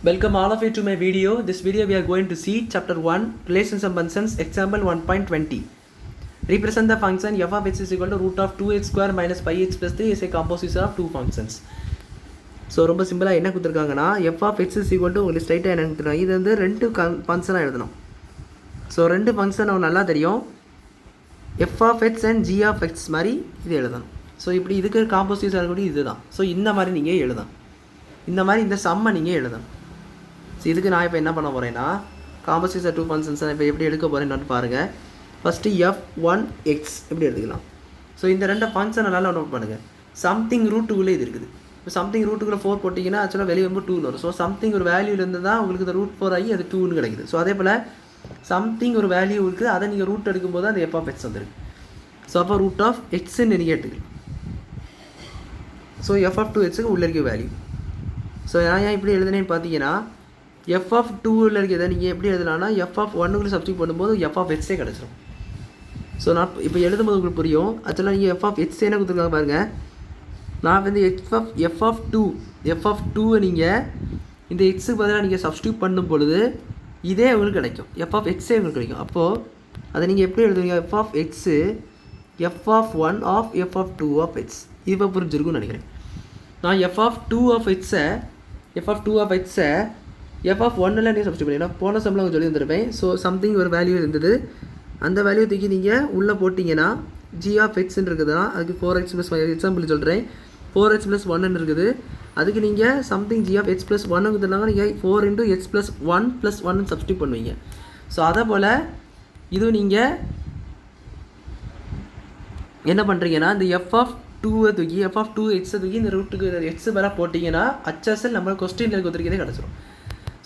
Welcome all of you to my video. This video we are going to see chapter 1 relations and functions example 1.20. Represent the function f of x is equal to root of 2x square minus 5x plus 3 is a composition of two functions. So ரொம்ப சிம்பிளாக என்ன கொடுத்துருக்காங்கன்னா f of x is equal to உங்களுக்கு ஸ்ட்ரைட்டாக என்ன கொடுத்துருக்காங்க, இது வந்து ரெண்டு ஃபங்க்ஷனாக எழுதணும். ஸோ ரெண்டு ஃபங்க்ஷன் நமக்கு நல்லா தெரியும், f of x and g of x மாதிரி இது எழுதணும். ஸோ இப்படி இதுக்கு காம்போசிஷன் இருக்கக்கூடிய இது தான். ஸோ இந்த மாதிரி நீங்கள் எழுதணும், இந்த மாதிரி இந்த சம்மை நீங்கள் எழுதணும். ஸோ இதுக்கு நான் இப்போ என்ன பண்ண போகிறேன்னா காம்போசிஷன் டூ ஃபங்க்ஷன்ஸை இப்போ எப்படி எடுக்க போகிறேன்னு பாருங்கள். ஃபஸ்ட்டு f1x எப்படி எடுத்துக்கலாம். ஸோ இந்த ரெண்டு ஃபங்க்ஷனை நல்லா நோட் பண்ணுங்கள். சம்திங் ரூட்டுக்குள்ளே இது இருக்குது. இப்போ சம்திங் ரூட்டுக்குள்ளே 4 போட்டிங்கன்னா ஆக்சுவலாக வெளியே வந்து 2 வரும். ஸோ சம்திங் ஒரு வேல்யூலேருந்து தான் உங்களுக்கு இந்த ரூட் 4 ஆகி அது 2ன்னு கிடைக்குது. ஸோ அதே போல் சம்திங் ஒரு வேல்யூ இருக்குது, அதை நீங்கள் ரூட் எடுக்கும்போது அந்த f of x வந்துருக்கு. ஸோ அப்போ ரூட் ஆஃப் எக்ஸ்ன்னு நீங்கள் எடுத்துக்கலாம். ஸோ f of 2xக்கு உள்ளே இருக்க வேல்யூ. ஸோ நான் ஏன் இப்படி எழுதுனேன்னு பார்த்தீங்கன்னா f of 2ல் இருக்கிறத நீங்கள் எப்படி எழுதலாம்னா f of 1க்குள்ளே சப்ஸ்டிட் பண்ணும்போது f of xே கிடச்சிரும். ஸோ நான் இப்போ எழுதும்போது உங்களுக்கு புரியும். ஆக்சுவலாக நீங்கள் f of x என்ன கொடுத்துருக்காங்க பாருங்கள். நான் வந்து f of 2வை நீங்கள் இந்த எக்ஸுக்கு பதிலாக நீங்கள் சப்ஸ்டியூட் பண்ணும் பொழுது இதே உங்களுக்கு கிடைக்கும், f of xே உங்களுக்கு கிடைக்கும். அப்போது அதை நீங்கள் எப்படி எழுதுவீங்க, f of x f of 1 of f of 2 of x. இப்போ புரிஞ்சிருக்குன்னு நினைக்கிறேன். நான் f of 2 of x-ஐ f of 1ல் நீங்கள் சப்ஸ்டியூட் பண்ணி நான் போன சம்பளம் சொல்லி வந்துருப்பேன். ஸோ சம்திங் ஒரு வேல்யூ இருந்தது, அந்த வேல்யூ தூக்கி நீங்கள் உள்ளே போட்டிங்கன்னா g of xன்னு இருக்குதுன்னா அதுக்கு 4x + 5 எக்ஸாம்பிள் சொல்கிறேன். 4x + 1 இருக்குது, அதுக்கு நீங்கள் சம்திங் g of x + 1 கொடுத்துருந்தாங்க, நீங்கள் 4 × x + 1 + 1 சப்ஸ்டியூட் பண்ணுவீங்க. ஸோ அதே போல் இது நீங்கள் என்ன பண்ணுறீங்கன்னா இந்த f of 2வை தூக்கி f of 2x தூக்கி இந்த ரூட்டுக்கு x மேலே போட்டிங்கன்னா HSL நம்ம கொஸ்டினில் கொடுத்துருக்கதே கிடச்சிரும்.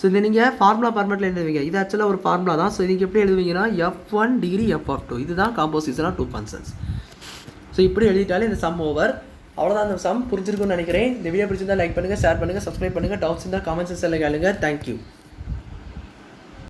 ஸோ இதை நீங்கள் ஃபார்முலா ஃபார்மேட்டில் எழுதுவீங்க. இது ஆக்சுவலாக ஒரு ஃபார்முலா தான். ஸோ இதுக்கு எப்படி எழுதுவீங்கன்னா f1 டிகிரி f of 2, இதுதான் composition of two functions. So இப்படி எழுதிட்டாலே இந்த சம் ஓவர். அவ்வளோதான், இந்த சம் புரிஞ்சிருக்குன்னு நினைக்கிறேன். இந்த வீடியோ பிடிச்சிருந்தால் லைக் பண்ணுங்கள், ஷேர் பண்ணுங்கள், சப்ஸ்கிரைப் பண்ணுங்கள். டவுட்ஸ் இருந்தால் கமெண்ட் செக்ஷனில் கேளுங்க. தேங்க்யூ.